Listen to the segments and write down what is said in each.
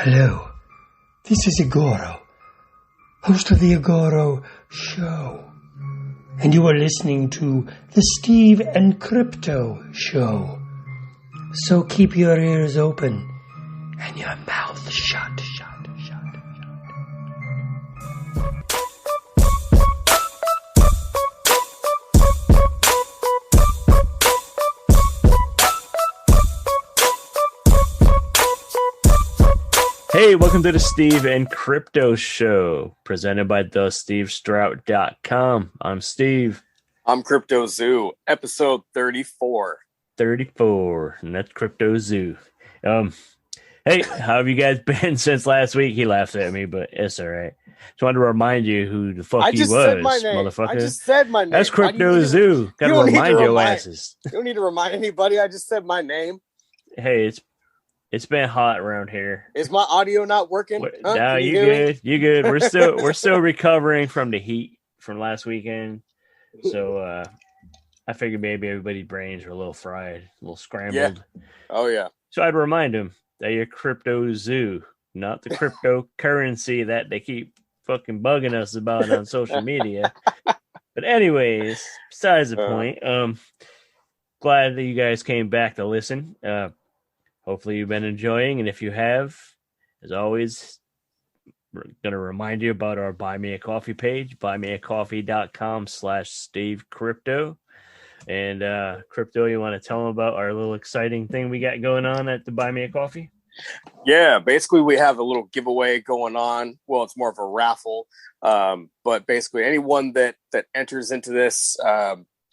Hello, this is Igoro, host of the Igoro Show, and you are listening to the Steve and Crypto Show. So keep your ears open and your mouth shut. Hey, welcome to the Steve and Crypto Show, presented by thestevestrout.com. I'm Steve. I'm Crypto Zoo, episode 34. 34, and that's Crypto Zoo. Hey, how have you guys been since last week? He laughs at me, but it's all right. Just wanted to remind you who the fuck he was, motherfucker. I just said my name. That's Crypto Zoo. Gotta remind your asses. You don't need to remind anybody. I just said my name. Hey, it's been hot around here. Is my audio not working? Huh? No, you good. You good. We're still recovering from the heat from last weekend. So I figured maybe everybody's brains were a little fried, a little scrambled. Yeah. Oh yeah. So I'd remind them that you're Crypto Zoo, not the cryptocurrency that they keep fucking bugging us about on social media. But anyways, besides the point, glad that you guys came back to listen. Hopefully you've been enjoying, and if you have, as always, we're going to remind you about our Buy Me a Coffee page, buymeacoffee.com/SteveCrypto. And Crypto, you want to tell them about our little exciting thing we got going on at the Buy Me a Coffee? Yeah, basically we have a little giveaway going on. Well, it's more of a raffle, but basically anyone that enters into this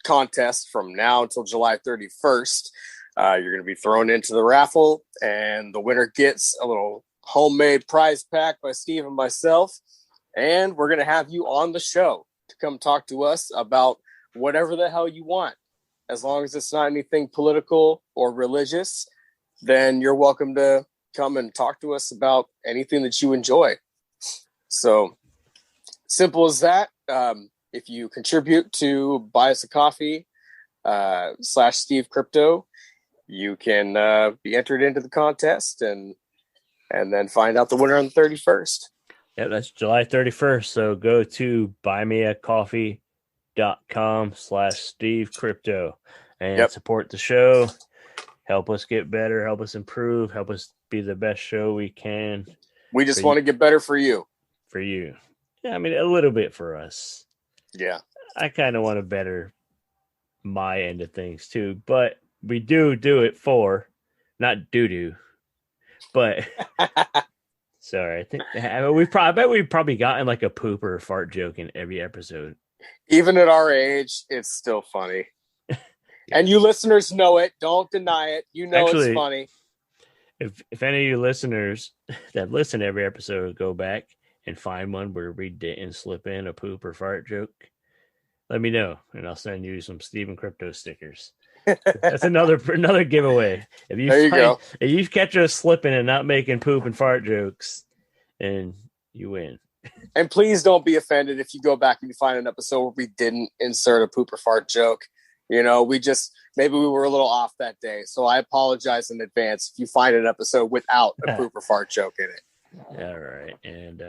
contest from now until July 31st, you're going to be thrown into the raffle, and the winner gets a little homemade prize pack by Steve and myself. And we're going to have you on the show to come talk to us about whatever the hell you want. As long as it's not anything political or religious, then you're welcome to come and talk to us about anything that you enjoy. So simple as that. If you contribute to Buy Us a Coffee /Steve Crypto, you can be entered into the contest and then find out the winner on the 31st. Yeah, that's July 31st. So go to buymeacoffee.com/SteveCrypto and support the show. Help us get better. Help us improve. Help us be the best show we can. We just want to get better for you. For you. Yeah, I mean, a little bit for us. Yeah. I kind of want to better my end of things too, but we do it for, not doo-doo, but sorry. I think we've probably gotten like a poop or a fart joke in every episode. Even at our age, it's still funny. And you listeners know it. Don't deny it. You know it's funny. If any of you listeners that listen to every episode go back and find one where we didn't slip in a poop or fart joke, let me know, and I'll send you some Steve and Crypto stickers. That's another giveaway. If you catch us slipping and not making poop and fart jokes, and you win. And please don't be offended if you go back and you find an episode where we didn't insert a poop or fart joke. You know, maybe we were a little off that day. So I apologize in advance if you find an episode without a poop or fart joke in it. All right. And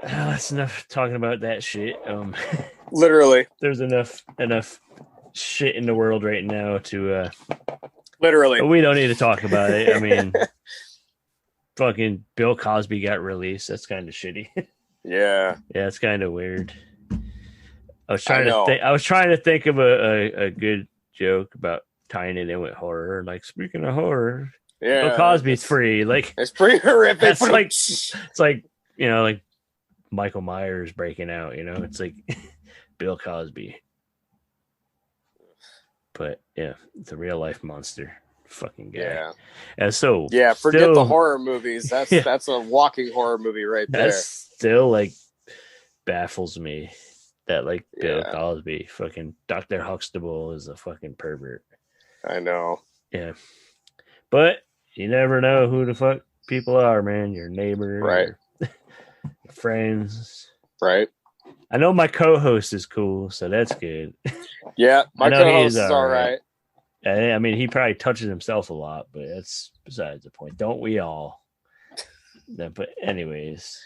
that's enough talking about that shit. Literally. There's enough shit in the world right now to literally. We don't need to talk about it. I mean, fucking Bill Cosby got released. That's kind of shitty. Yeah. Yeah, it's kind of weird. I was trying to think of a good joke about tying it in with horror. Like, speaking of horror, yeah, Bill Cosby's free. Like, it's pretty horrific. It's like, you know, like Michael Myers breaking out, you know, it's like Bill Cosby. But yeah, it's a real life monster. Fucking guy. Yeah. And so forget the horror movies. That's a walking horror movie right there. That still like baffles me that like Bill Cosby, fucking Dr. Huxtable is a fucking pervert. I know. Yeah. But you never know who the fuck people are, man. Your neighbor, right? Your friends, right? I know my co-host is cool, so that's good. Yeah, my co-host is all right. I mean, he probably touches himself a lot, but that's besides the point. Don't we all? But anyways,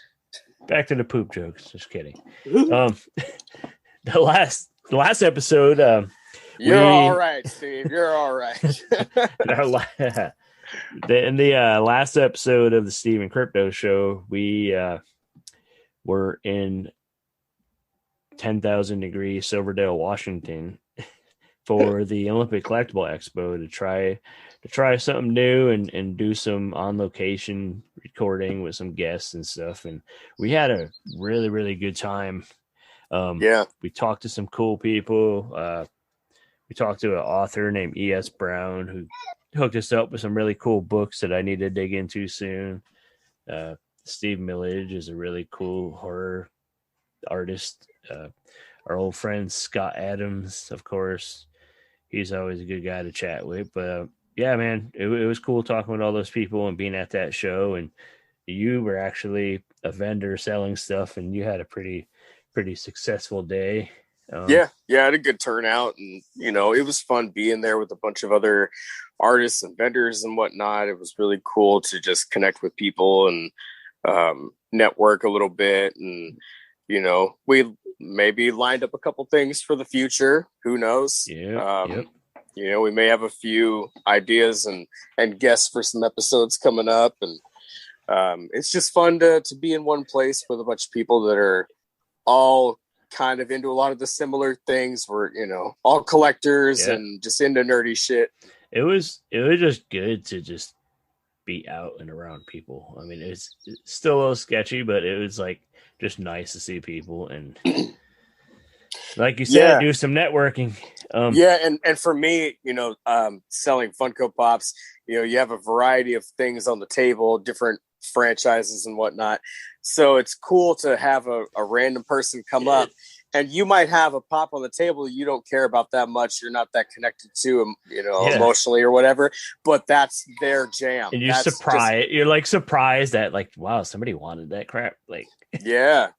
back to the poop jokes. Just kidding. The last episode. You're all right, Steve. You're all right. In the last episode of the Steve and Crypto Show, we were in 10,000 degree Silverdale, Washington, for the Olympic Collectible Expo to try something new and do some on location recording with some guests and stuff. And we had a really, really good time. We talked to some cool people. We talked to an author named E.S. Brown who hooked us up with some really cool books that I need to dig into soon. Steve Millage is a really cool horror artist. Our old friend Scott Adams, of course, he's always a good guy to chat with. But yeah, man, it was cool talking with all those people and being at that show. And you were actually a vendor selling stuff, and you had a pretty successful day. I had a good turnout, and it was fun being there with a bunch of other artists and vendors and whatnot. It was really cool to just connect with people and network a little bit, and we maybe lined up a couple things for the future. Who knows? We may have a few ideas and guests for some episodes coming up, and it's just fun to be in one place with a bunch of people that are all kind of into a lot of the similar things. We're all collectors and just into nerdy shit. It was just good to just be out and around people. I mean, it's still a little sketchy, but it was like just nice to see people and like you said, do some networking. And for me, selling Funko Pops, you have a variety of things on the table, different franchises and whatnot. So it's cool to have a random person come up, and you might have a pop on the table you don't care about that much. You're not that connected to, emotionally or whatever, but that's their jam. And you're like surprised that like, wow, somebody wanted that crap. Like, I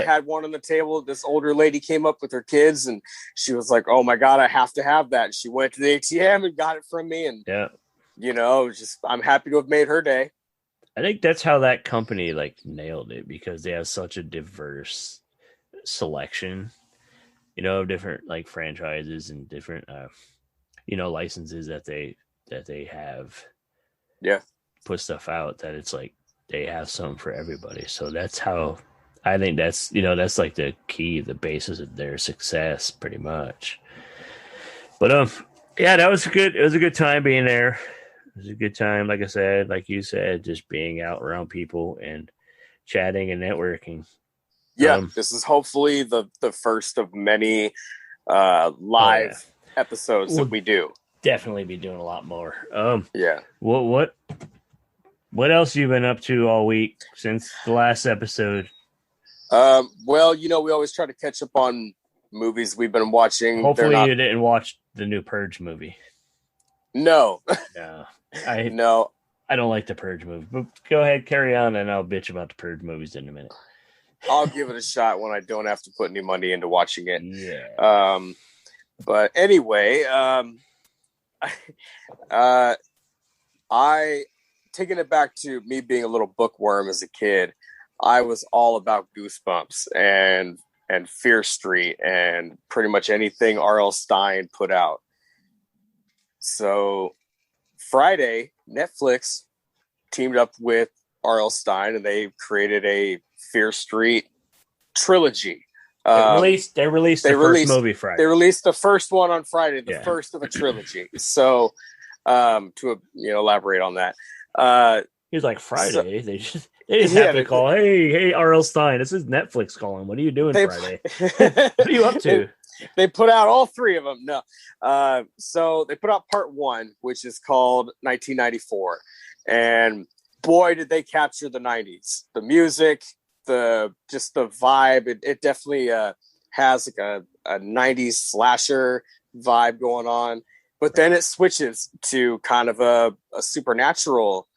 had one on the table. This older lady came up with her kids, and she was like, "Oh my God, I have to have that." And she went to the ATM and got it from me. And I'm happy to have made her day. I think that's how that company like nailed it, because they have such a diverse selection, of different like franchises and different, licenses that they have. Yeah. Put stuff out that it's like they have something for everybody. So that's how I think that's like the key, the basis of their success pretty much. But that was good. It was a good time being there. It was a good time, like I said, like you said, just being out around people and chatting and networking. This is hopefully the first of many live episodes that we do. Definitely be doing a lot more. What else you been up to all week since the last episode? We always try to catch up on movies we've been watching. Hopefully you didn't watch the new Purge movie. No. I don't like the Purge movie, but go ahead, carry on, and I'll bitch about the Purge movies in a minute. I'll give it a shot when I don't have to put any money into watching it. Yeah. But anyway, I taking it back to me being a little bookworm as a kid. I was all about Goosebumps and Fear Street and pretty much anything R.L. Stine put out. So Friday, Netflix teamed up with R.L. Stine, and they created a Fear Street trilogy. They released the first movie Friday. They released the first one on Friday, the first of a trilogy. So, to elaborate on that, he was like, Friday. So, they just have to call. Hey, R.L. Stine, this is Netflix calling. What are you doing Friday? What are you up to? They put out all three of them. No, so they put out part one, which is called 1994, and boy, did they capture the 90s. The music, the vibe. It definitely has like a 90s slasher vibe going on, but then it switches to kind of a supernatural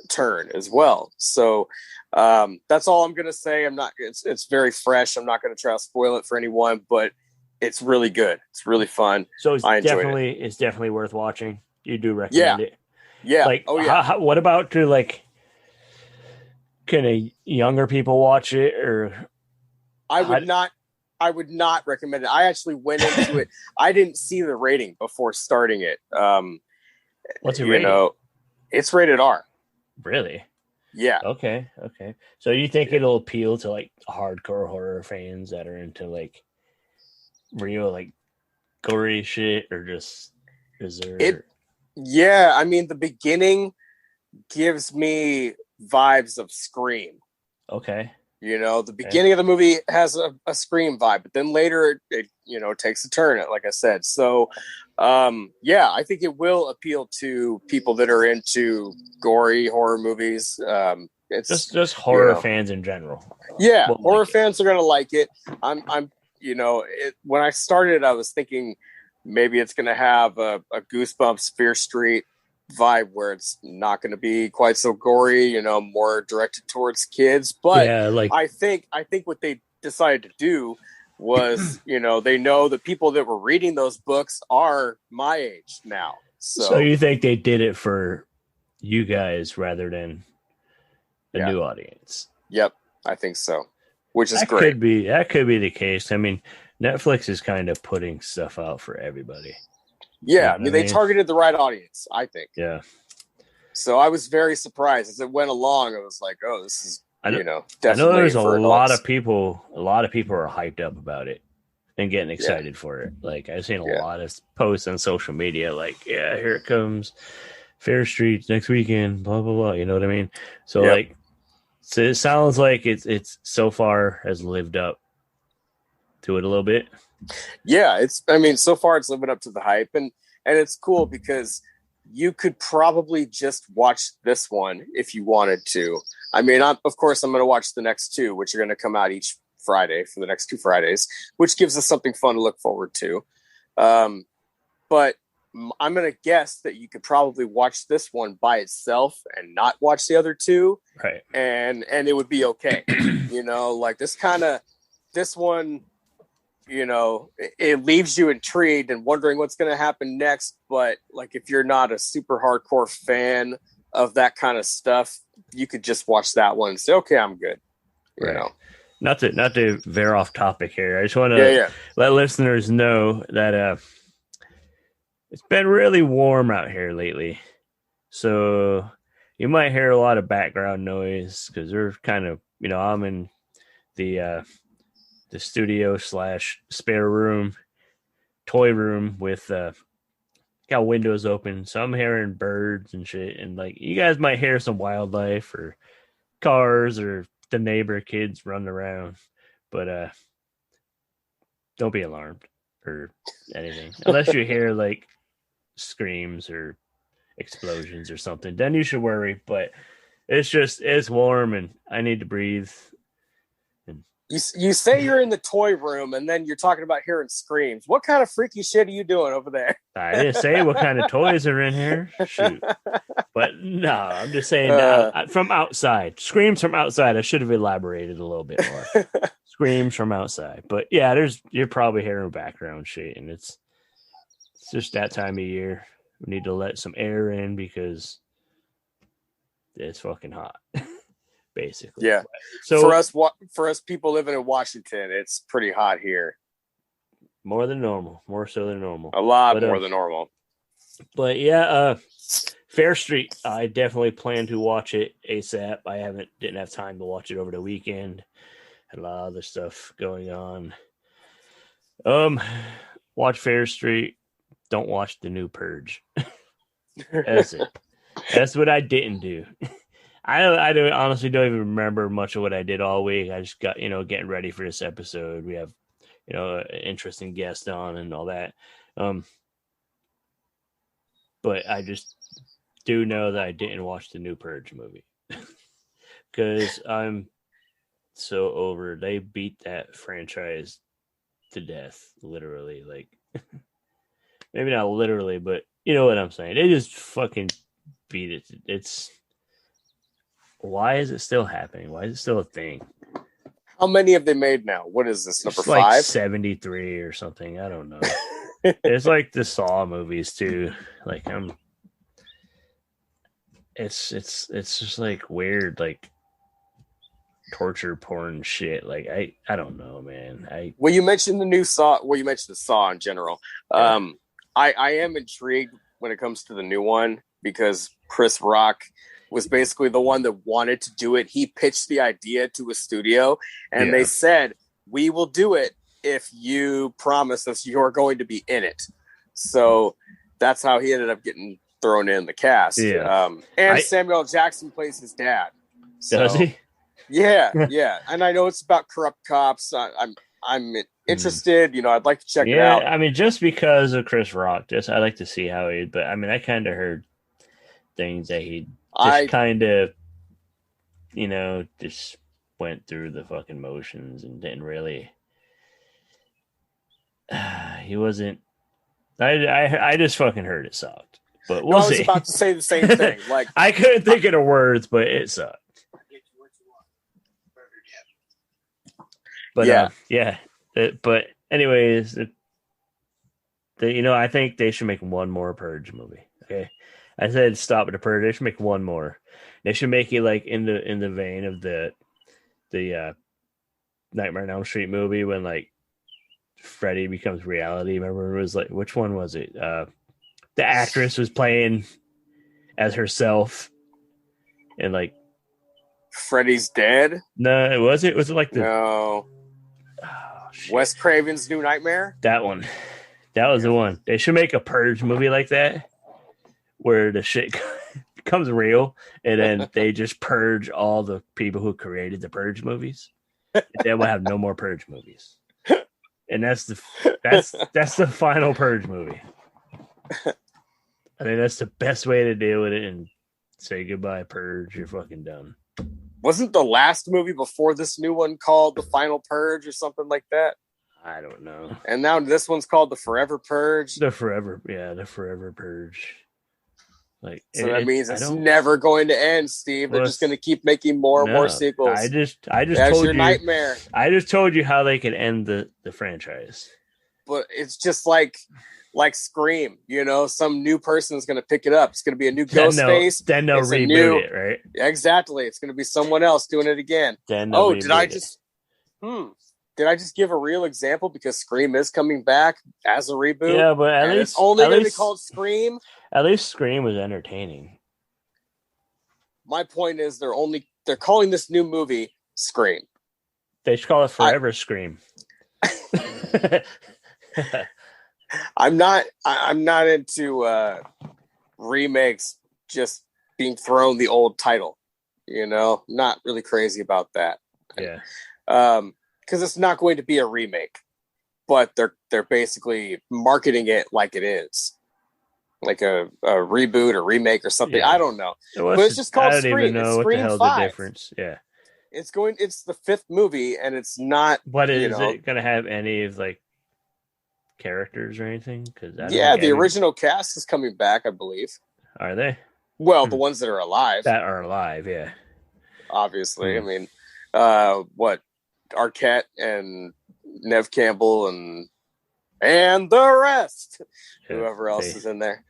turn as well. So that's all I'm gonna say. It's very fresh. I'm not gonna try to spoil it for anyone, but it's really good. It's really fun. So it's definitely worth watching. You do recommend it? Yeah. Like, what about to like Can younger people watch it, or I would not recommend it. I actually went into it. I didn't see the rating before starting it. What's it rated? It's rated R. Really? Yeah. Okay. So you think it'll appeal to like hardcore horror fans that are into like real like gory shit, or just is there? Yeah, I mean the beginning gives me vibes of Scream. Okay. The beginning of the movie has a Scream vibe, but then later it takes a turn, like I said. So, I think it will appeal to people that are into gory horror movies. It's just horror fans in general. Yeah, horror fans are going to like it. When I started, I was thinking maybe it's going to have a Goosebumps Fear Street vibe where it's not going to be quite so gory, more directed towards kids. But I think what they decided to do was, they know the people that were reading those books are my age now. So you think they did it for you guys rather than a new audience? Yep, I think so. Which is great. That could be the case. I mean, Netflix is kind of putting stuff out for everybody. Yeah, they targeted the right audience, I think. Yeah. So I was very surprised as it went along. I was like, "Oh, this is definitely." I know there's a lot of people. A lot of people are hyped up about it and getting excited for it. Like I've seen a lot of posts on social media, like, "Yeah, here it comes, Fair Street next weekend." Blah blah blah. You know what I mean? So so it sounds like it's so far has lived up to it a little bit. Yeah, so far it's living up to the hype, and it's cool because you could probably just watch this one if you wanted to. I mean, of course, I'm going to watch the next two, which are going to come out each Friday for the next 2 Fridays, which gives us something fun to look forward to. But I'm going to guess that you could probably watch this one by itself and not watch the other two. Right. And it would be okay. Like this one, it leaves you intrigued and wondering what's going to happen next. But like, if you're not a super hardcore fan of that kind of stuff, you could just watch that one and say, okay, I'm good. Not to veer off topic here. I just want to let listeners know that, it's been really warm out here lately. So you might hear a lot of background noise because they're kind of, I'm in the studio / spare room, toy room with got windows open. So I'm hearing birds and shit. And like, you guys might hear some wildlife or cars or the neighbor kids running around, but don't be alarmed or anything unless you hear like screams or explosions or something, then you should worry. But it's warm and I need to breathe. And you say you're in the toy room and then you're talking about hearing screams. What kind of freaky shit are you doing over there? I didn't say what kind of toys are in here. Shoot. But no, I'm just saying from outside. Screams from outside. I should have elaborated a little bit more. Screams from outside. But yeah, you're probably hearing background shit, and it's just that time of year. We need to let some air in because it's fucking hot, basically. Yeah. So for us people living in Washington, it's pretty hot here. More than normal. More so than normal. A lot more than normal. But yeah, Fair Street. I definitely plan to watch it ASAP. I didn't have time to watch it over the weekend. Had a lot of other stuff going on. Watch Fair Street. Don't watch the new Purge. That's it. That's what I didn't do. I honestly don't even remember much of what I did all week. I just got, getting ready for this episode. We have, an interesting guest on and all that. But I just do know that I didn't watch the new Purge movie because I'm so over. They beat that franchise to death, literally. Like, maybe not literally, but you know what I'm saying. They just fucking beat it. It's why is it still happening? Why is it still a thing? How many have they made now? What is this, number 5? Like 73 or something. I don't know. It's like the Saw movies too. Like it's just like weird. Like torture porn shit. Like I don't know, man. Well, you mentioned the new Saw. Well, you mentioned the Saw in general. Yeah. I am intrigued when it comes to the new one because Chris Rock was basically the one that wanted to do it. He pitched the idea to a studio, and they said, "We will do it if you promise us you're going to be in it." So that's how he ended up getting thrown in the cast. Yeah. And Samuel Jackson plays his dad. So, does he? Yeah. And I know it's about corrupt cops. I'm interested. I'd like to check it out. I mean, just because of Chris Rock, I like to see how he. But I mean, I kind of heard things that he just kind of, just went through the fucking motions and didn't really. He wasn't. I just fucking heard it sucked. But we'll see. I was about to say the same thing. Like I couldn't think of the words, but it sucked. But but anyways, I think they should make one more Purge movie. Okay, I said stop at the Purge. They should make one more. They should make it like in the vein of the Nightmare on Elm Street movie when like Freddy becomes reality. Remember, it was like which one was it? The actress was playing as herself, and like Freddy's dead. No, it was it. Was it like the no? Wes Craven's New Nightmare? That one. That was the one. They should make a Purge movie like that where the shit becomes real and then they just purge all the people who created the Purge movies. And then we'll have no more Purge movies. And that's the final Purge movie. I think that's the best way to deal with it and say goodbye, Purge. You're fucking done. Wasn't the last movie before this new one called The Final Purge or something like that? I don't know. And now this one's called The Forever Purge. The Forever Purge. Like, so that means it's never going to end, Steve. They're just going to keep making more and more sequels. I just That's told your you, nightmare. I just told you how they could end the franchise. But it's just like Scream, some new person is going to pick it up. It's going to be a new ghost face. Then they'll reboot it, right? Exactly. It's going to be someone else doing it again. Did I just give a real example because Scream is coming back as a reboot? Yeah, but at least it's only going to be called Scream. At least Scream was entertaining. My point is they're calling this new movie Scream. They should call it Forever Scream. I'm not into remakes just being thrown the old title. Not really crazy about that. Yeah. Because it's not going to be a remake, but they're basically marketing it like it is, like a reboot or remake or something. Yeah. I don't know, but it's just called Scream. I don't even know what the hell the difference. Yeah, it's the 5th movie, and it's not. What is it going to have any of like characters or anything? Because the original cast is coming back, I believe. Are they? Well, the ones that are alive. That are alive, yeah. Obviously, I mean, what Arquette and Nev Campbell and the rest, whoever else is in there.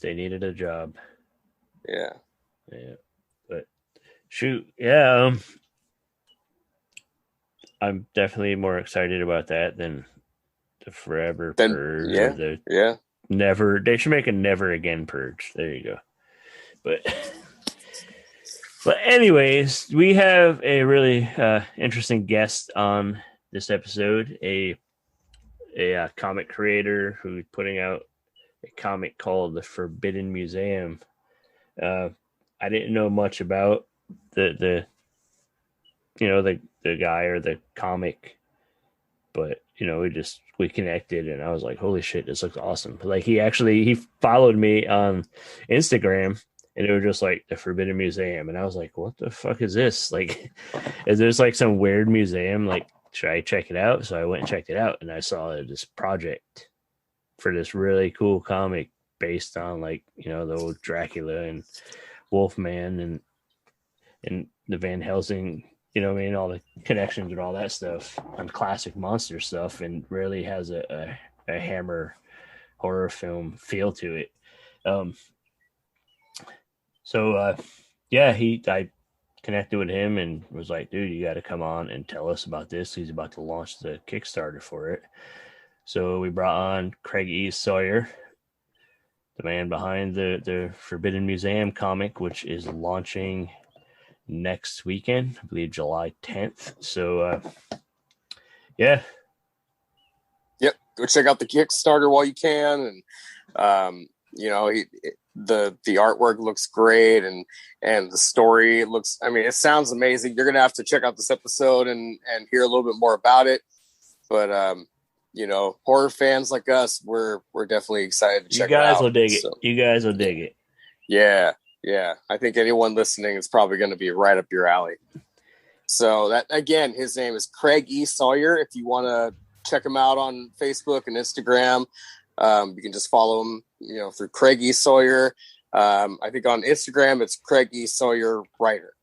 They needed a job. Yeah. But shoot, yeah. I'm definitely more excited about that than the Forever Purge. Never. They should make a Never Again Purge. There you go. But anyways, we have a really interesting guest on this episode, a comic creator who's putting out a comic called The Forbidden Museum. I didn't know much about the guy or the comic, but we connected and I was like, holy shit, this looks awesome. Like he followed me on Instagram. And it was just like The Forbidden Museum. And I was like, what the fuck is this? Like, is this like some weird museum? Like, should I check it out? So I went and checked it out. And I saw this project for this really cool comic based on like, the old Dracula and Wolfman and the Van Helsing, all the connections and all that stuff on classic monster stuff. And really has a Hammer horror film feel to it. So I kind connected with him and was like, dude, you got to come on and tell us about this. He's about to launch the Kickstarter for it. So we brought on Craig E. Sawyer, the man behind the Forbidden Museum comic, which is launching next weekend, I believe July 10th. So, yeah. Yep. Go check out the Kickstarter while you can. And, the artwork looks great and the story looks, it sounds amazing. You're going to have to check out this episode and hear a little bit more about it. But, horror fans like us, we're definitely excited to check it out. You guys will dig it. You guys will dig it. Yeah. Yeah. I think anyone listening is probably going to be right up your alley. So that, again, his name is Craig E. Sawyer. If you want to check him out on Facebook and Instagram, you can just follow him, through Craig E. Sawyer. I think on Instagram it's Craig E. Sawyer Writer.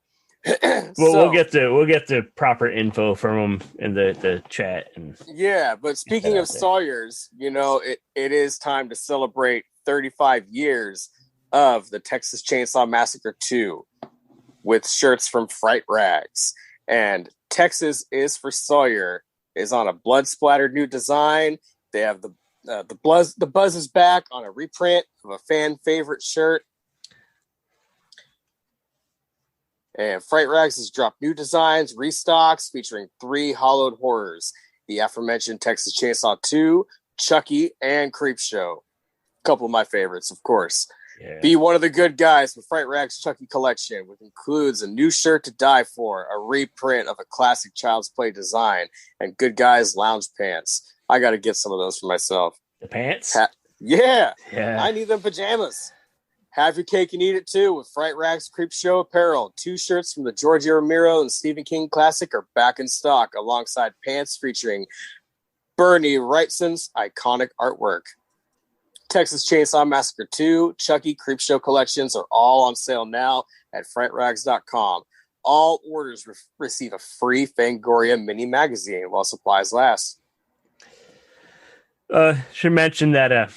We'll get the proper info from him in the chat. And yeah, but speaking of Sawyers, it is time to celebrate 35 years of the Texas Chainsaw Massacre 2 with shirts from Fright Rags. And Texas is for Sawyer is on a blood-splattered new design. They have the buzz is back on a reprint of a fan favorite shirt. And Fright Rags has dropped new designs, restocks featuring 3 hollowed horrors: the aforementioned Texas Chainsaw 2, Chucky, and Creepshow. A couple of my favorites, of course. Yeah. Be one of the good guys with Fright Rags Chucky collection, which includes a new shirt to die for, a reprint of a classic Child's Play design, and Good Guys lounge pants. I got to get some of those for myself. The pants? Yeah. I need them pajamas. Have your cake and eat it too with Fright Rags Creepshow apparel. 2 shirts from the George Romero and Stephen King classic are back in stock, alongside pants featuring Bernie Wrightson's iconic artwork. Texas Chainsaw Massacre 2, Chucky, Creepshow collections are all on sale now at frightrags.com. All orders receive a free Fangoria mini magazine while supplies last. Should mention that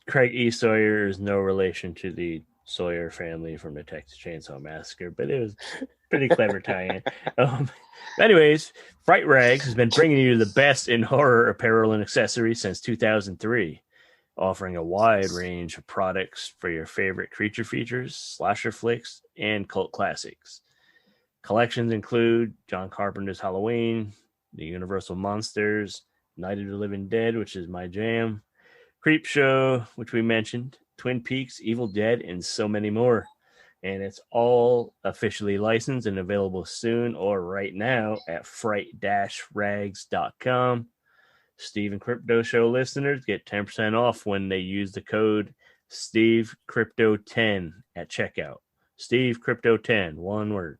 Craig E. Sawyer is no relation to the Sawyer family from the Texas Chainsaw Massacre, but it was pretty clever tie-in. Anyways, Fright Rags has been bringing you the best in horror apparel and accessories since 2003, offering a wide range of products for your favorite creature features, slasher flicks, and cult classics. Collections include John Carpenter's Halloween, the Universal Monsters, Night of the Living Dead, which is my jam, Creepshow, which we mentioned, Twin Peaks, Evil Dead, and so many more. And it's all officially licensed and available soon or right now at fright-rags.com. Steve and Crypto Show listeners get 10% off when they use the code SteveCrypto10 at checkout. SteveCrypto10, one word.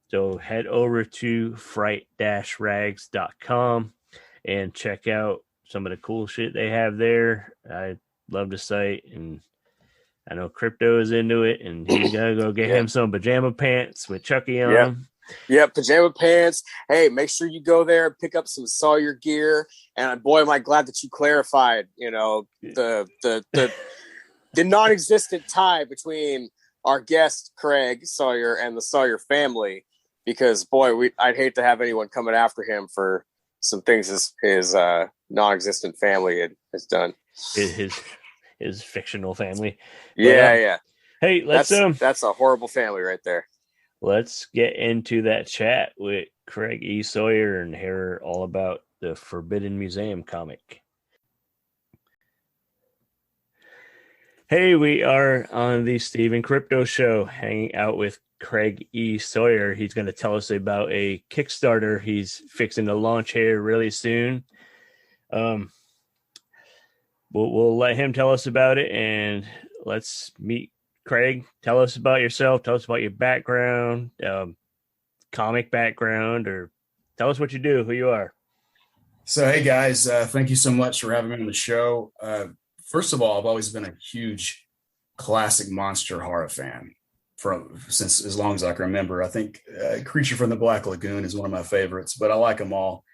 So head over to fright-rags.com and check out some of the cool shit they have there. I love the site, and I know Crypto is into it, and he's got to go get him some pajama pants with Chucky on them. Yeah, pajama pants. Hey, make sure you go there and pick up some Sawyer gear. And boy, am I glad that you clarified, the non-existent tie between our guest Craig Sawyer and the Sawyer family, because boy, I'd hate to have anyone coming after him for some things his non-existent family has done. His fictional family. Yeah. Hey, that's a horrible family right there. Let's get into that chat with Craig E. Sawyer and hear all about the Forbidden Museum comic. Hey, we are on the Steve and Crypto Show, hanging out with Craig E. Sawyer. He's going to tell us about a Kickstarter he's fixing to launch here really soon. We'll let him tell us about it, and let's meet Craig. Tell us about yourself. Tell us about your background, comic background, or tell us what you do, who you are. So, hey guys, thank you so much for having me on the show. First of all, I've always been a huge classic monster horror fan since as long as I can remember. I think Creature from the Black Lagoon is one of my favorites, but I like them all.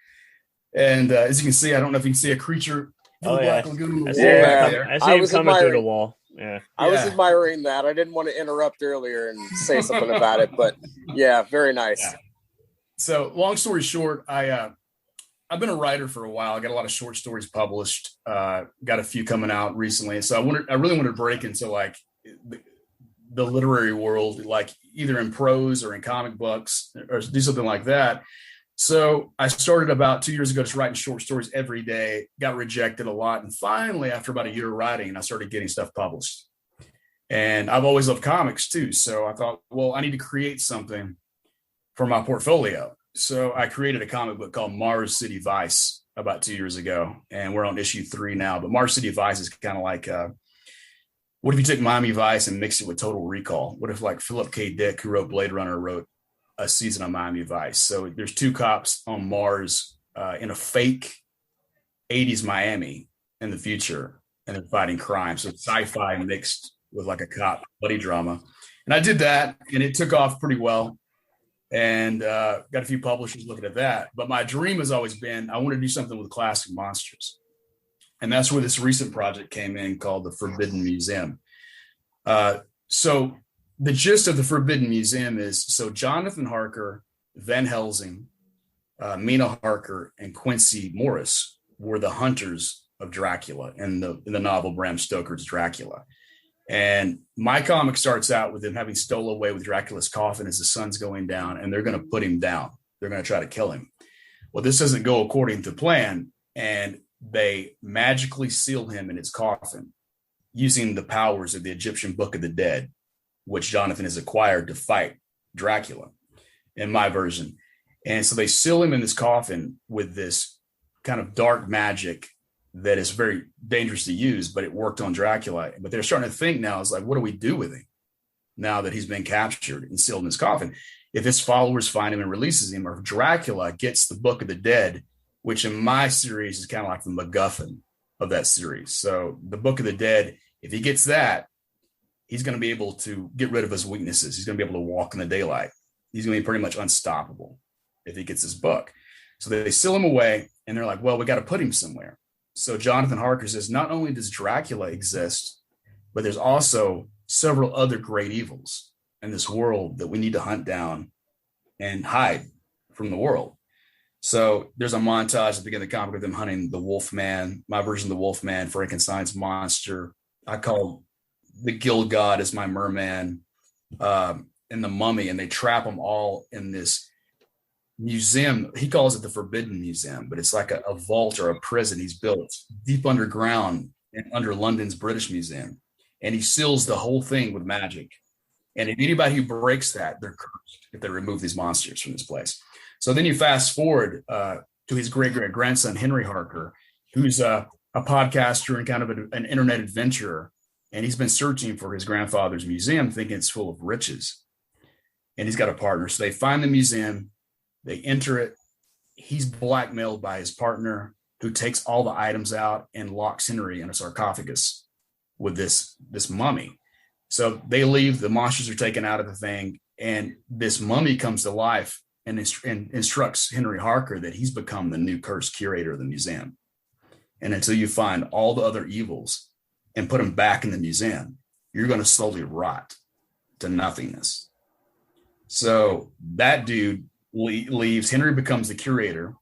And as you can see, I don't know if you can see a Creature from the Black Lagoon on the wall back there. I see him coming through the wall. Yeah. I was admiring that. I didn't want to interrupt earlier and say something about it, but yeah, very nice. Yeah. So long story short, I've been a writer for a while. I got a lot of short stories published. Got a few coming out recently. So I really wanted to break into like the literary world, like either in prose or in comic books or do something like that. So I started about 2 years ago just writing short stories every day, got rejected a lot. And finally, after about a year of writing, I started getting stuff published. And I've always loved comics too. So I thought, well, I need to create something for my portfolio. So I created a comic book called Mars City Vice about 2 years ago. And we're on issue 3 now. But Mars City Vice is kind of like, what if you took Miami Vice and mixed it with Total Recall? What if like Philip K. Dick, who wrote Blade Runner, wrote a season of Miami Vice? So there's 2 cops on Mars in a fake 80s Miami in the future, and they're fighting crime. So sci-fi mixed with like a cop buddy drama. And I did that, and it took off pretty well. And got a few publishers looking at that. But my dream has always been, I want to do something with classic monsters. And that's where this recent project came in called the Forbidden Museum. So the gist of the Forbidden Museum is, so Jonathan Harker, Van Helsing, Mina Harker, and Quincy Morris were the hunters of Dracula in the novel Bram Stoker's Dracula. And my comic starts out with them having stolen away with Dracula's coffin as the sun's going down, and they're going to put him down. They're going to try to kill him. Well, this doesn't go according to plan, and they magically seal him in his coffin using the powers of the Egyptian Book of the Dead, which Jonathan has acquired to fight Dracula in my version. And so they seal him in this coffin with this kind of dark magic that is very dangerous to use, but it worked on Dracula. But they're starting to think now, is like, what do we do with him now that he's been captured and sealed in his coffin? If his followers find him and releases him, or if Dracula gets the Book of the Dead, which in my series is kind of like the MacGuffin of that series. So the Book of the Dead, if he gets that, he's going to be able to get rid of his weaknesses. He's going to be able to walk in the daylight. He's going to be pretty much unstoppable if he gets his book. So they seal him away, and they're like, well, we got to put him somewhere. So Jonathan Harker says, not only does Dracula exist, but there's also several other great evils in this world that we need to hunt down and hide from the world. So there's a montage at the beginning of the comic of them hunting the Wolfman, my version of the Wolfman, Frankenstein's monster. I call the Gill God as my merman, and the Mummy, and they trap them all in this museum. He calls it the Forbidden Museum, but it's like a vault or a prison he's built deep underground and under London's British Museum. And he seals the whole thing with magic. And if anybody who breaks that, they're cursed if they remove these monsters from this place. So then you fast forward to his great-great-grandson, Henry Harker, who's a podcaster and kind of an internet adventurer. And he's been searching for his grandfather's museum, thinking it's full of riches. And he's got a partner. So they find the museum, they enter it. He's blackmailed by his partner, who takes all the items out and locks Henry in a sarcophagus with this mummy. So they leave, the monsters are taken out of the thing, and this mummy comes to life and instructs Henry Harker that he's become the new cursed curator of the museum. And until you find all the other evils and put them back in the museum, you're going to slowly rot to nothingness. So that dude leaves. Henry becomes the curator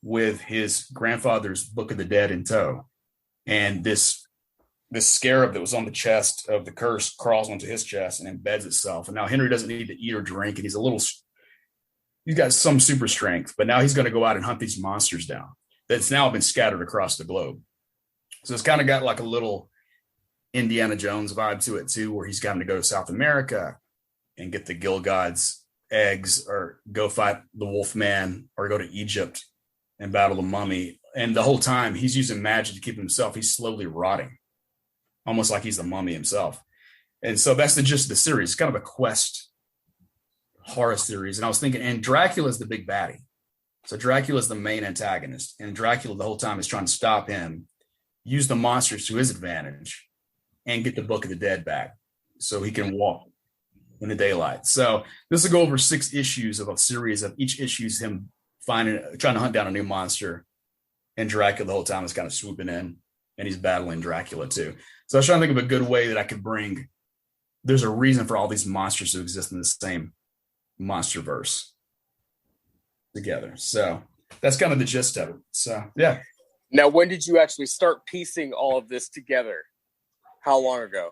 with his grandfather's Book of the Dead in tow. And this scarab that was on the chest of the curse crawls onto his chest and embeds itself. And now Henry doesn't need to eat or drink, and he's got some super strength, but now he's going to go out and hunt these monsters down that's now been scattered across the globe. So it's kind of got like a little Indiana Jones vibe to it too, where he's going to go to South America and get the Gill God's eggs, or go fight the Wolfman, or go to Egypt and battle the mummy. And the whole time he's using magic to keep himself. He's slowly rotting, almost like he's the mummy himself. And so that's the gist of the series. It's kind of a quest horror series. And I was thinking, and Dracula is the big baddie. So Dracula is the main antagonist, and Dracula the whole time is trying to stop him, use the monsters to his advantage, and get the Book of the Dead back so he can walk in the daylight. So this will go over 6 issues of a series of each issue is him trying to hunt down a new monster, and Dracula the whole time is kind of swooping in and he's battling Dracula too. So I was trying to think of a good way that I could bring. There's a reason for all these monsters to exist in the same monster verse together. So that's kind of the gist of it. So yeah. Now, when did you actually start piecing all of this together? How long ago?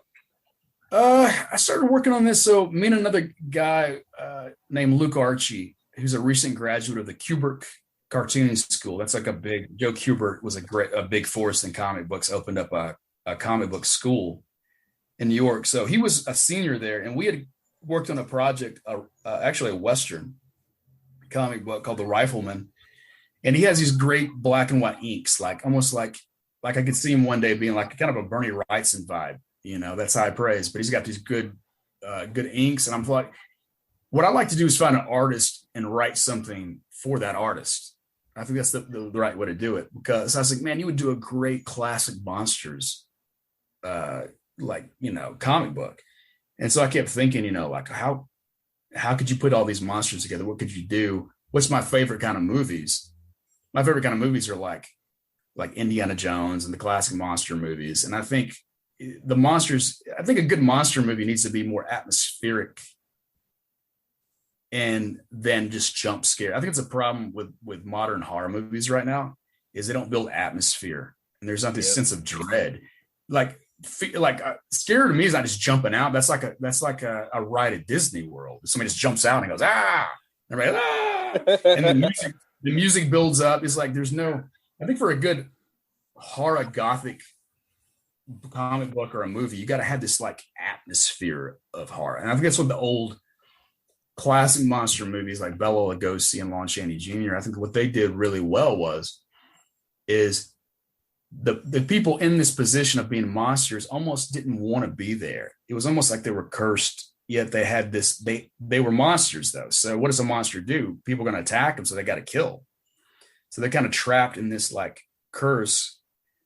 I started working on this. So me and another guy named Luke Archie, who's a recent graduate of the Kubrick cartooning school. That's like Joe Kubert was a big force in comic books, opened up a comic book school in New York. So he was a senior there, and we had worked on a project, actually a Western comic book called The Rifleman. And he has these great black and white inks, like almost like I could see him one day being like kind of a Bernie Wrightson vibe, that's high praise, but he's got these good inks. And I'm like, what I like to do is find an artist and write something for that artist. I think that's the right way to do it, because I was like, man, you would do a great classic monsters, comic book. And so I kept thinking, like how could you put all these monsters together? What could you do? What's my favorite kind of movies? My favorite kind of movies are like Indiana Jones and the classic monster movies. And I think a good monster movie needs to be more atmospheric and then just jump scare. I think it's a problem with modern horror movies right now is they don't build atmosphere, and there's not this sense of dread. Like scare to me is not just jumping out. That's like a ride at Disney World. Somebody just jumps out and goes, ah, and everybody, ah, and the music builds up. It's like I think for a good horror gothic comic book or a movie, you got to have this like atmosphere of horror. And I think that's what the old classic monster movies like Bela Lugosi and Lon Chaney Jr., I think what they did really well is the people in this position of being monsters almost didn't want to be there. It was almost like they were cursed, yet they had this, they were monsters though. So what does a monster do? People are going to attack them, so they got to kill. So they're kind of trapped in this like curse.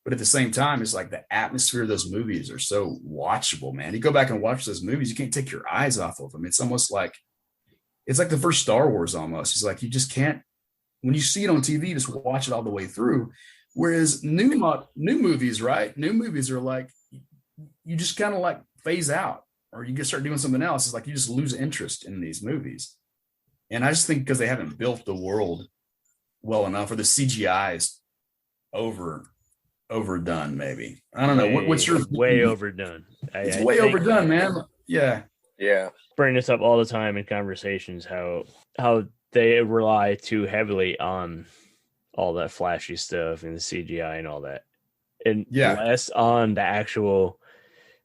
But at the same time, it's like the atmosphere of those movies are so watchable, man. You go back and watch those movies, you can't take your eyes off of them. It's almost like, it's like the first Star Wars almost. It's like, you just can't, when you see it on TV, just watch it all the way through. Whereas new movies, right? New movies are like, you just kind of like phase out, or you just start doing something else. It's like you just lose interest in these movies. And I just think because they haven't built the world well enough, or the CGI is overdone, maybe. I don't know. What's your way overdone? It's way overdone, man. Yeah. Bring this up all the time in conversations, how they rely too heavily on all that flashy stuff and the CGI and all that, and less on the actual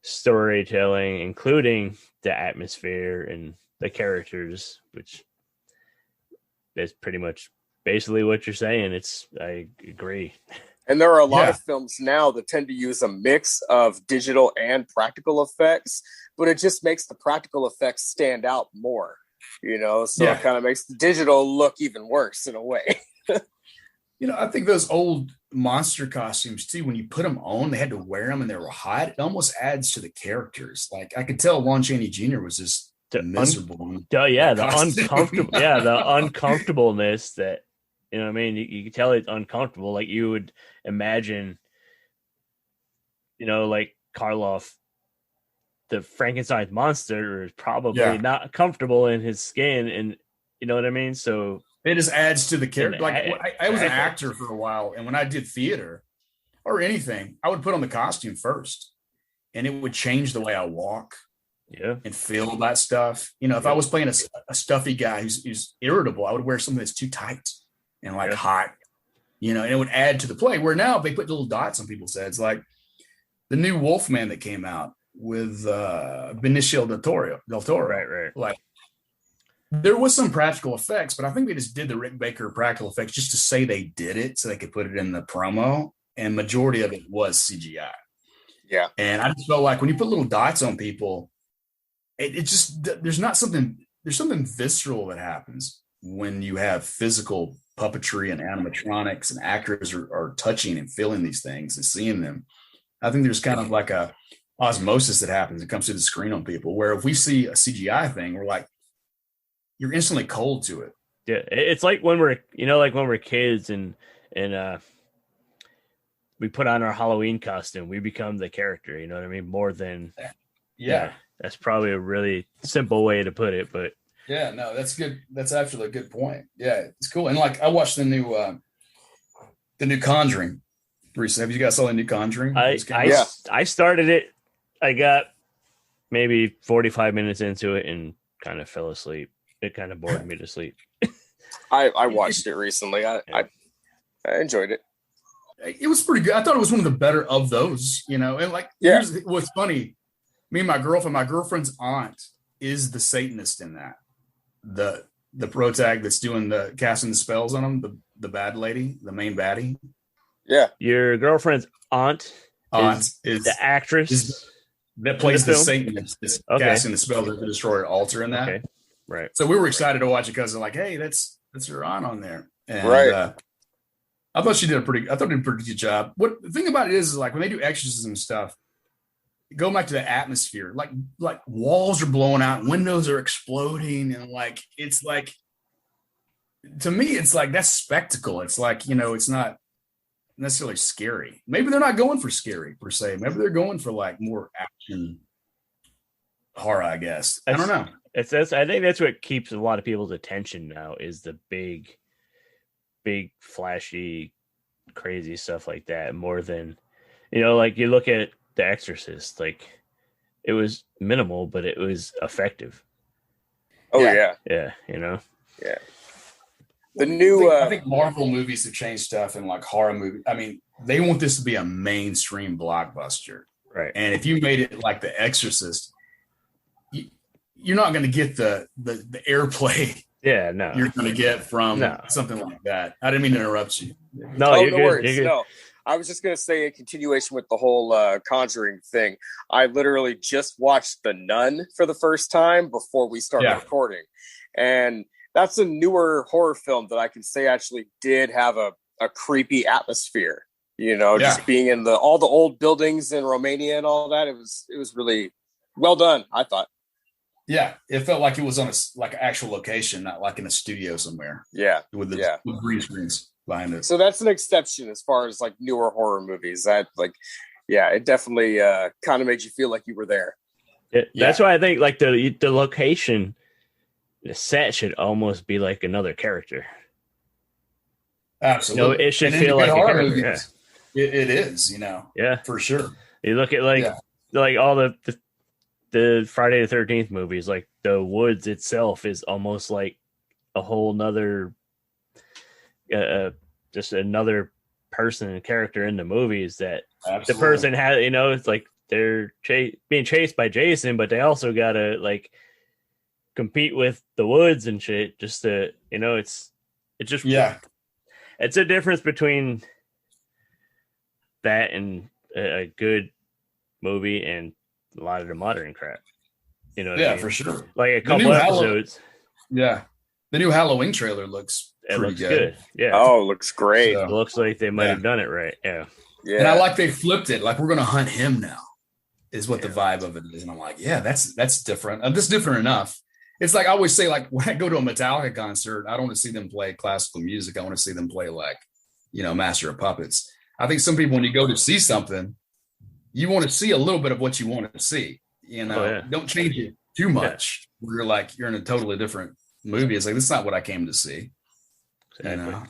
storytelling, including the atmosphere and the characters, which is pretty much basically what you're saying. I agree. And there are a lot of films now that tend to use a mix of digital and practical effects, but it just makes the practical effects stand out more, so it kind of makes the digital look even worse in a way. I think those old monster costumes too, when you put them on, they had to wear them and they were hot. It almost adds to the characters. Like I could tell Lon Chaney Jr. was just miserable. The uncomfortableness that, you know what I mean? You can tell it's uncomfortable. Like you would imagine, like Karloff, the Frankenstein monster, is probably not comfortable in his skin, and you know what I mean? So it just adds to the character. Like I was an actor for a while, and when I did theater or anything, I would put on the costume first, and it would change the way I walk. And feel that stuff. If I was playing a stuffy guy who's irritable, I would wear something that's too tight and hot, and it would add to the play. Where now they put little dots on people's heads, like the new Wolfman that came out with Benicio del Toro. Right. Like there was some practical effects, but I think they just did the Rick Baker practical effects just to say they did it so they could put it in the promo. And majority of it was CGI. Yeah. And I just felt like when you put little dots on people, it just, there's something visceral that happens when you have physical puppetry and animatronics and actors are touching and feeling these things and seeing them. I think there's kind of like a osmosis that happens that comes through the screen on people, where if we see a CGI thing, we're like, you're instantly cold to it. Yeah. It's like when we're kids and we we put on our Halloween costume. We become the character. You know what I mean? More than that's probably a really simple way to put it, but yeah, no, that's good. That's actually a good point. Yeah, it's cool. And like I watched the new Conjuring recently. Have you guys saw the new Conjuring? I started it. I got maybe 45 minutes into it and kind of fell asleep. It kind of bored me to sleep. I watched it recently. I enjoyed it. It was pretty good. I thought it was one of the better of those, you know. And like, here's what's funny. Me and my girlfriend's aunt is the Satanist in that. The protag that's doing the casting the spells on him, the bad lady, the main baddie. Yeah. Your girlfriend's aunt is the actress that plays the Satanist that's casting the spells to destroy her altar in that. Okay. Right. So we were excited to watch it because they're like, hey, that's her aunt on there. And I thought she did a pretty good job. What the thing about it is like when they do exorcism stuff, go back to the atmosphere, like walls are blowing out, windows are exploding, and like it's like, to me, it's like that's spectacle. It's like, you know, it's not necessarily scary. Maybe they're not going for scary per se. Maybe they're going for like more action horror, I guess. I don't know. I think that's what keeps a lot of people's attention now is the big, flashy, crazy stuff like that. More than, you know, like you look at The Exorcist, like it was minimal, but it was effective. Oh yeah, you know, yeah. The new, I think Marvel movies have changed stuff, and like horror movies. I mean, they want this to be a mainstream blockbuster, right? And if you made it like The Exorcist, you're not going to get the airplay. Yeah, no, you're going to get from something like that. I didn't mean to interrupt you. No, you're good. Worries. You're good. No, I was just going to say in continuation with the whole Conjuring thing. I literally just watched The Nun for the first time before we started recording, and that's a newer horror film that I can say actually did have a creepy atmosphere. You know, just being in all the old buildings in Romania and all that. It was really well done, I thought. Yeah, it felt like it was on an actual location, not like in a studio somewhere. Yeah, with green screens behind it. So that's an exception as far as like newer horror movies. That it definitely kind of made you feel like you were there. That's why I think like the location, the set should almost be like another character. Absolutely, you know, it should feel like a character. Movies, it is, you know. Yeah, for sure. You look at like all the Friday the 13th movies, like the woods itself is almost like a whole nother, just another person and character in the movies that the person had, you know, it's like they're being chased by Jason, but they also got to like compete with the woods and shit just to, you know, it's just, it's a difference between that and a good movie and a lot of the modern crap, you know. What I mean? For sure. Like a couple episodes. The new Halloween trailer looks good. Yeah. Oh, looks great. So, it looks like they might have done it right. Yeah. And I like they flipped it. Like we're gonna hunt him now, is what the vibe of it is. And I'm like, that's different. That's different enough. It's like I always say, like when I go to a Metallica concert, I don't want to see them play classical music. I want to see them play like, you know, Master of Puppets. I think some people, when you go to see something, you want to see a little bit of what you want to see, you know, don't change it too much. You're in a totally different movie. It's like, this is not what I came to see, you know?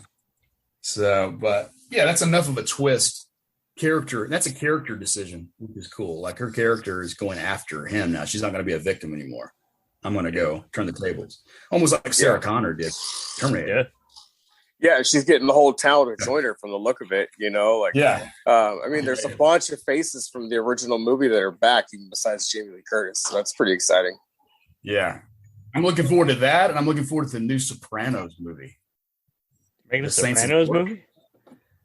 So, but that's enough of a twist character. That's a character decision, which is cool. Like her character is going after him now. She's not going to be a victim anymore. I'm going to go turn the tables. Almost like Sarah Connor did Terminator. Yeah, she's getting the whole town to join her from the look of it, you know. Like, I mean, there's a bunch of faces from the original movie that are back, even besides Jamie Lee Curtis. So that's pretty exciting. Yeah, I'm looking forward to that, and I'm looking forward to the new Sopranos movie. Making the Sopranos movie?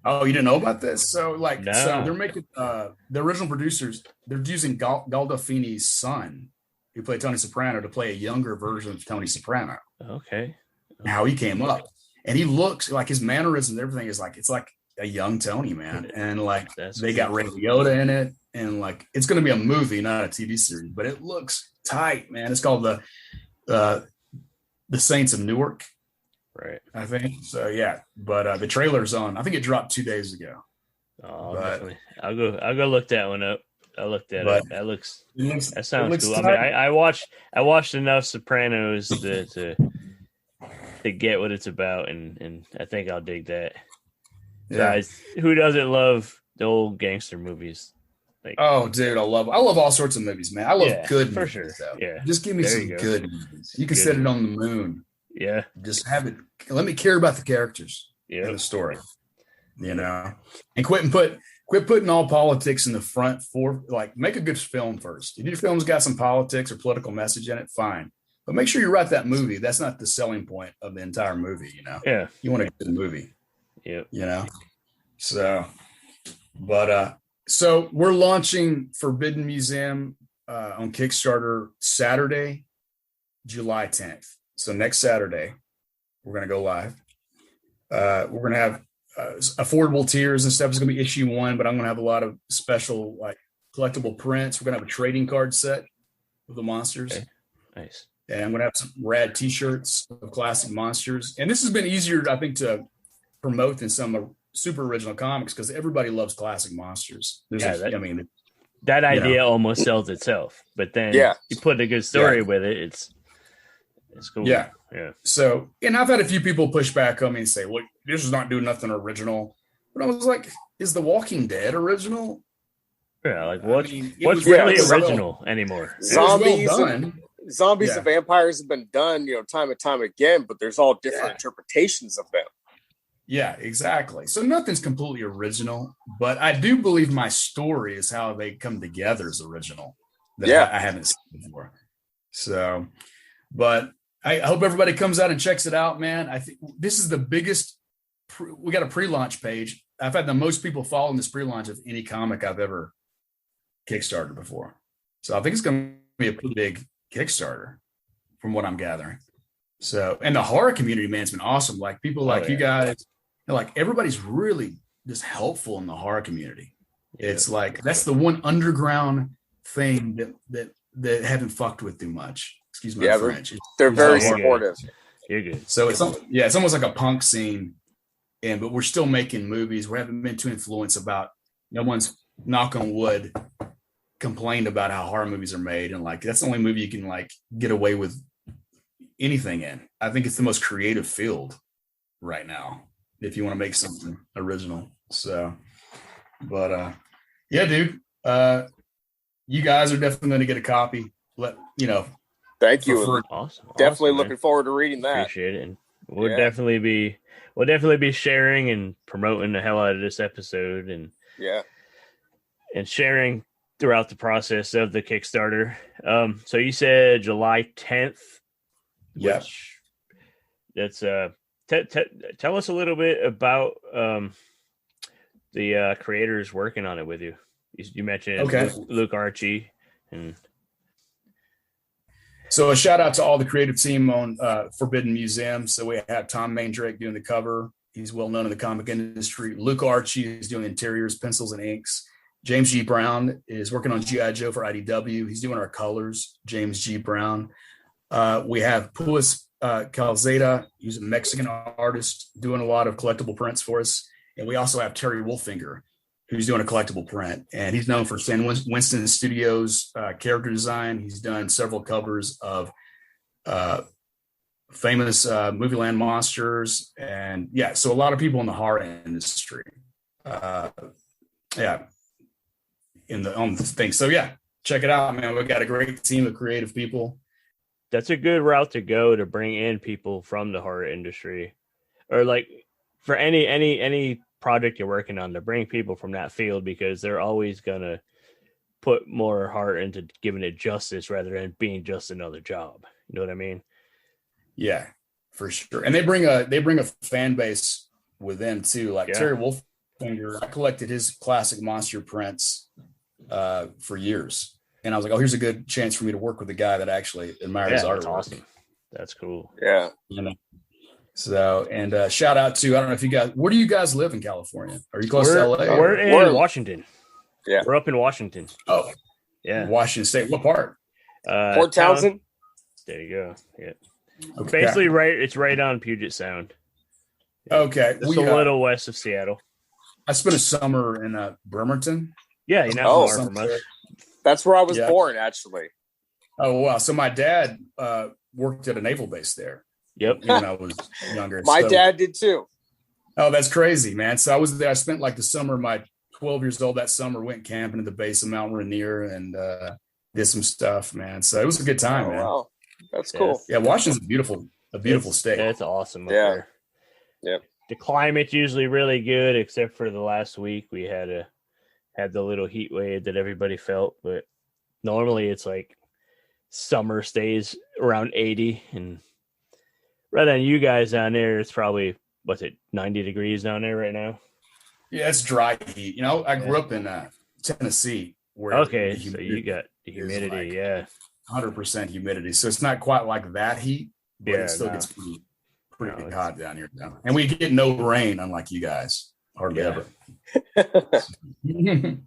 Oh, you didn't know about this? So, so they're making the original producers. They're using Gandolfini's son, who played Tony Soprano, to play a younger version of Tony Soprano. Okay. How he came up. And he looks like his mannerisms and everything is like, it's like a young Tony, man. And like they got Ray Liotta in it. And like, it's going to be a movie, not a TV series, but it looks tight, man. It's called the Saints of Newark. Right. I think. So, but the trailer's on. I think it dropped 2 days ago. Oh, But- definitely. I'll go look that one up. I'll look that up. That sounds cool. I mean, I watched enough Sopranos to get what it's about, and I think I'll dig that. Yeah. Guys, who doesn't love the old gangster movies? Like, Oh, dude, I love all sorts of movies, man. I love good for movies, sure. though. Yeah, Just give me there some you go. good movies. You can Good set it on the moon. Yeah, Just have it. Let me care about the characters yeah. and the story. You know, and quit putting all politics in the front for, like, make a good film first. If your film's got some politics or political message in it, fine. But make sure you write that movie. That's not the selling point of the entire movie, you know? Yeah. You want a good movie. Yeah. You know? So, but, so we're launching Forbidden Museum on Kickstarter Saturday, July 10th. So next Saturday, we're going to go live. We're going to have affordable tiers and stuff. Is going to be issue 1, but I'm going to have a lot of special, like, collectible prints. We're going to have a trading card set of the monsters. Okay. Nice. And I'm going to have some rad t-shirts of classic monsters. And this has been easier, I think, to promote than some super original comics, because everybody loves classic monsters. That idea almost sells itself, but then you put a good story with it. It's cool. Yeah. Yeah. So, and I've had a few people push back on me and say, "Well, this is not doing nothing original." But I was like, "Is The Walking Dead original?" Yeah. Like what's was really well original anymore? Zombies, well done. Zombies and vampires have been done, time and time again, but there's all different interpretations of them. Yeah, exactly. So nothing's completely original, but I do believe my story is how they come together is original. That I haven't seen before. So, but I hope everybody comes out and checks it out, man. I think this is the biggest. We got a pre-launch page. I've had the most people following this pre-launch of any comic I've ever Kickstarted before. So I think it's going to be a pretty big Kickstarter from what I'm gathering. So, and the horror community, man, it's been awesome. Like people like you guys, like everybody's really just helpful in the horror community. Yeah. It's like, that's the one underground thing that haven't fucked with too much. Excuse my French. They're very supportive. You're good. So it's almost like a punk scene, but we're still making movies. We haven't been too influenced about, no one's, knock on wood, complained about how horror movies are made, and like that's the only movie you can like get away with anything in. I think it's the most creative field right now if you want to make something original. So, but yeah, dude, you guys are definitely going to get a copy. Thank you. Awesome. Definitely looking forward to reading that. Appreciate it. And we'll definitely be sharing and promoting the hell out of this episode, and sharing throughout the process of the Kickstarter. So you said July 10th. Yeah. That's tell us a little bit about the creators working on it with you. You mentioned Luke Archie, and so a shout out to all the creative team on Forbidden Museum. So we have Tom Mandrake doing the cover. He's well known in the comic industry. Luke Archie is doing interiors, pencils, and inks. James G. Brown is working on G.I. Joe for IDW. He's doing our colors, James G. Brown. We have Pulis Calzada. He's a Mexican artist doing a lot of collectible prints for us. And we also have Terry Wolfinger, who's doing a collectible print. And he's known for Stan Winston Studios character design. He's done several covers of famous Movieland monsters. And so a lot of people in the horror industry. On the thing. So check it out, man. We've got a great team of creative people. That's a good route to go to bring in people from the horror industry, or like for any project you're working on, to bring people from that field, because they're always gonna put more heart into giving it justice rather than being just another job. You know what I mean? Yeah, for sure. And they bring a fan base with them too. Like Terry Wolfinger, I collected his classic monster prints for years. And I was like, oh, here's a good chance for me to work with a guy that actually admires his artwork. That's awesome. That's cool. Yeah. So, and shout out to, I don't know if you guys, where do you guys live in California? Are you close to LA? We're in Washington. Yeah. We're up in Washington. Oh, yeah. Washington State. What part? Port Townsend. There you go. Yeah. Okay. Basically it's right on Puget Sound. Okay. It's a little west of Seattle. I spent a summer in Bremerton. Yeah, you're not Oh, far from us. That's where I was Yeah. born, actually. Oh, wow. So my dad worked at a naval base there Yep. when I was younger. My So- dad did too. Oh, that's crazy, man. So I was there. I spent like the summer, my 12 years old that summer, went camping at the base of Mount Rainier and did some stuff, man. So it was a good time, Oh, man. wow. That's Yes. cool. Yeah, Washington's a beautiful state. It's awesome up Yeah. there. Yep. The climate's usually really good, except for the last week we had the little heat wave that everybody felt. But normally it's like summer stays around 80, and right on you guys down there, it's probably 90 degrees down there right now. Yeah, it's dry heat. You know, I grew up in Tennessee, where Okay, the so you got the is humidity, like yeah. 100% humidity. So it's not quite like that heat, but Yeah, it still no. gets pretty No, it's- hot down here now. And we get no rain, unlike you guys, hardly Yeah. ever.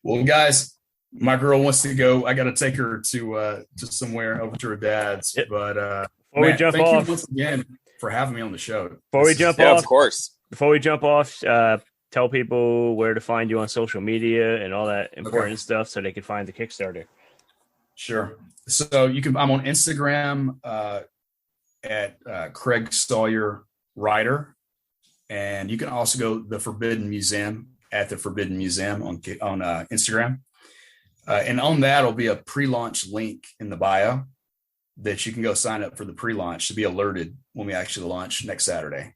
Well, guys, my girl wants to go. I got to take her to somewhere over to her dad's. Yep. But Before we man, jump thank off, you once again for having me on the show. Before we This is- jump Yeah, off, of course. tell people where to find you on social media and all that important stuff so they can find the Kickstarter. Sure. So I'm on Instagram at Craig Sawyer Writer, and you can also go the Forbidden Museum at the Forbidden Museum on Instagram. And on that will be a pre-launch link in the bio that you can go sign up for the pre-launch to be alerted when we actually launch next Saturday.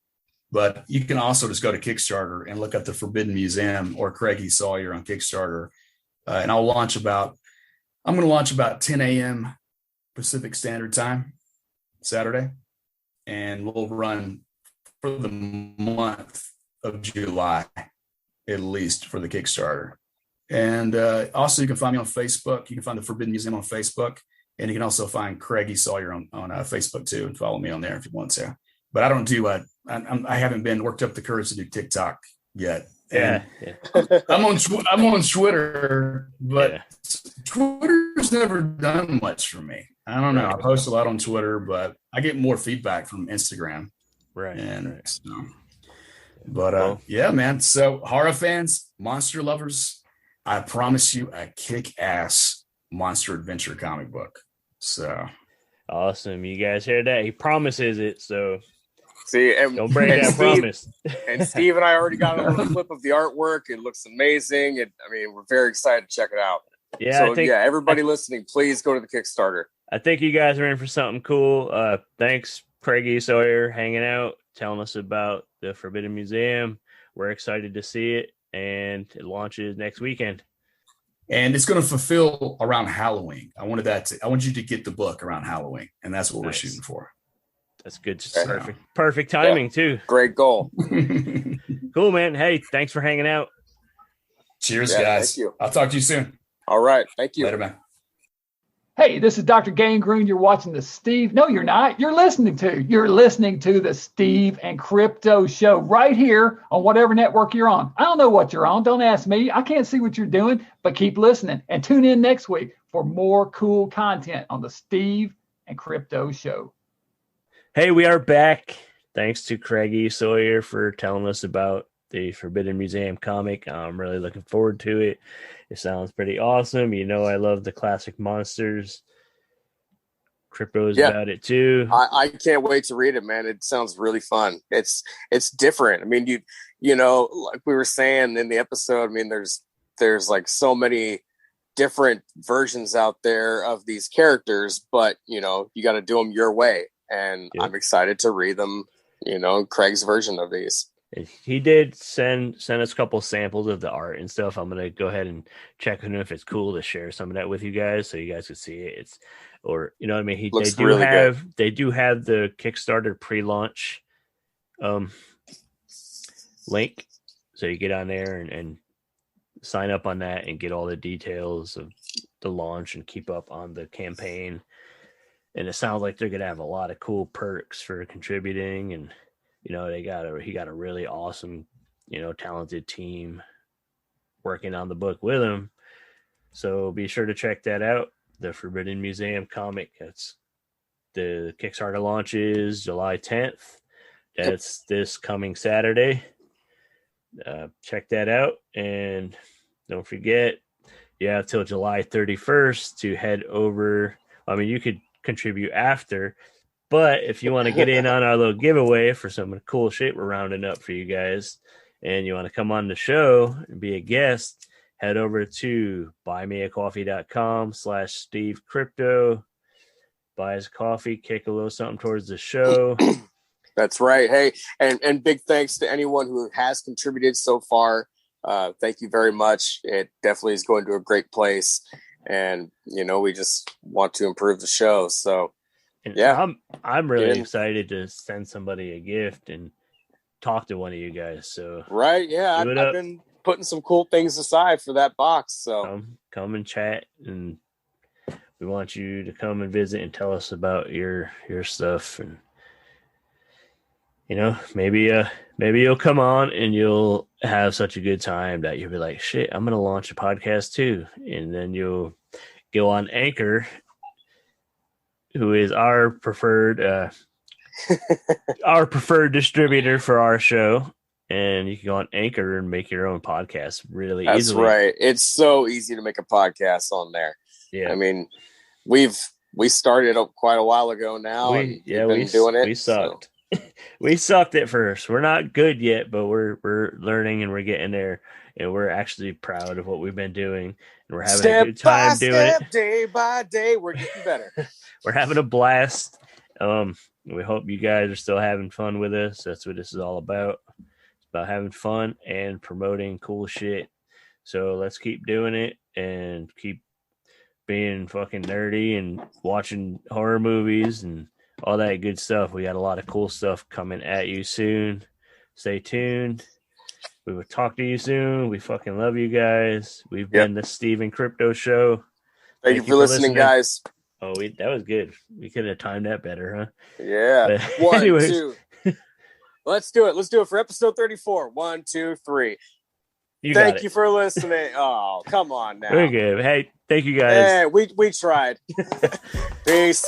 But you can also just go to Kickstarter and look up the Forbidden Museum or Craig E. Sawyer on Kickstarter. And I'm going to launch about 10 a.m. Pacific Standard Time Saturday. And we'll run for the month of July, at least for the Kickstarter. And also you can find me on Facebook. You can find the Forbidden Museum on Facebook. And you can also find Craig E. Sawyer on Facebook too, and follow me on there if you want to. But I don't do I haven't been worked up the courage to do TikTok yet. And I'm on Twitter, but Twitter's never done much for me. I don't know. I post a lot on Twitter, but I get more feedback from Instagram. Right. And yeah, man. So horror fans, monster lovers, I promise you a kick-ass monster adventure comic book. So awesome. You guys heard that? He promises it, so see, and don't break that promise. And Steve and I already got a little clip of the artwork. It looks amazing. And I mean, we're very excited to check it out. Yeah, so everybody listening, please go to the Kickstarter. I think you guys are in for something cool. Thanks, Craig E. Sawyer, hanging out, telling us about the Forbidden Museum. We're excited to see it, and it launches next weekend. And it's going to fulfill around Halloween. I want you to get the book around Halloween, and that's what we're shooting for. That's good. Perfect timing too. Great goal. Cool, man. Hey, thanks for hanging out. Cheers, guys. Thank you. I'll talk to you soon. All right. Thank you. Later, man. Hey, this is Dr. Gangrene. You're watching the Steve. No, you're not. You're listening to the Steve and Crypto Show right here on whatever network you're on. I don't know what you're on. Don't ask me. I can't see what you're doing, but keep listening and tune in next week for more cool content on the Steve and Crypto Show. Hey, we are back. Thanks to Craig E. Sawyer for telling us about the Forbidden Museum comic. I'm really looking forward to it. It sounds pretty awesome. You know, I love the classic monsters. Crypto's about it too. I can't wait to read it, man. It sounds really fun. It's different. I mean, you know, like we were saying in the episode, I mean, there's like so many different versions out there of these characters, but you know, you got to do them your way. And I'm excited to read them, you know, Craig's version of these. He did send us a couple samples of the art and stuff. I'm gonna go ahead and check on if it's cool to share some of that with you guys, so you guys can see it. You know what I mean. They do have the Kickstarter pre-launch link, so you get on there and sign up on that and get all the details of the launch and keep up on the campaign. And it sounds like they're gonna have a lot of cool perks for contributing and. You know, he got a really awesome, you know, talented team working on the book with him. So be sure to check that out. The Forbidden Museum comic. That's the Kickstarter launches July 10th. That's this coming Saturday. check that out. And don't forget, you have till July 31st to head over. I mean, you could contribute after, but if you want to get in on our little giveaway for some cool shit we're rounding up for you guys, and you want to come on the show and be a guest, head over to buymeacoffee.com/Steve Crypto. Buy us coffee, kick a little something towards the show. That's right. Hey, and big thanks to anyone who has contributed so far. Thank you very much. It definitely is going to a great place. And, we just want to improve the show. So, yeah. I'm really excited to send somebody a gift and talk to one of you guys. So, right. Yeah. I've been putting some cool things aside for that box. So come and chat, and we want you to come and visit and tell us about your stuff. And, maybe you'll come on and you'll have such a good time that you'll be like, shit, I'm going to launch a podcast too. And then you'll go on Anchor, who is our preferred distributor for our show. And you can go on Anchor and make your own podcast really easily. That's right. It's so easy to make a podcast on there. Yeah. I mean, we started up quite a while ago now. We've been doing it. We sucked. So. We sucked at first. We're not good yet, but we're learning and we're getting there. And we're actually proud of what we've been doing. And we're having a good time doing it. Day by day, we're getting better. We're having a blast. We hope you guys are still having fun with us. That's what this is all about. It's about having fun and promoting cool shit. So let's keep doing it and keep being fucking nerdy and watching horror movies and all that good stuff. We got a lot of cool stuff coming at you soon. Stay tuned. We will talk to you soon. We fucking love you guys. We've been the Steven Crypto Show. Thank you for listening, guys. Oh, that was good. We could have timed that better, huh? Yeah. But 1, 2. Let's do it. Let's do it for episode 34. 1, 2, 3. Thank you for listening. Oh, come on now. We're good. Hey, thank you guys. Hey, we tried. Peace.